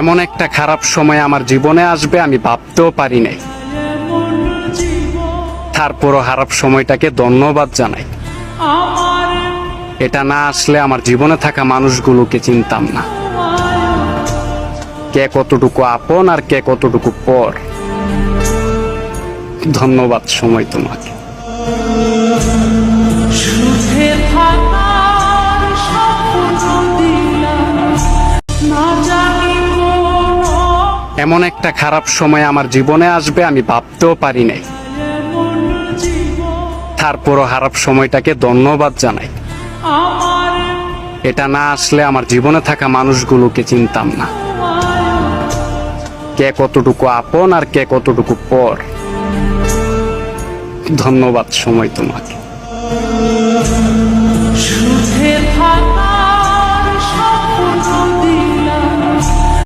এমন একটা খারাপ সময় আমার জীবনে আসবে আমি ভাবতেও পারি নাই। তারপরও খারাপ সময়টাকে ধন্যবাদ জানাই। এটা না আসলে আমার জীবনে থাকা মানুষগুলোকে চিনতাম না, কে কতটুকু আপন আর কে কতটুকু পর। ধন্যবাদ সময় তোমাকে। এমন একটা খারাপ সময় আমার জীবনে আসবে আমি ভাবতেও পারি নাই। তারপরও খারাপ সময়টাকে ধন্যবাদ জানাই। এটা না আসলে আমার জীবনে থাকা মানুষগুলোকে চিনতাম না, কে কতটুকু আপন আর কে কতটুকু পর। ধন্যবাদ সময় তোমাকে।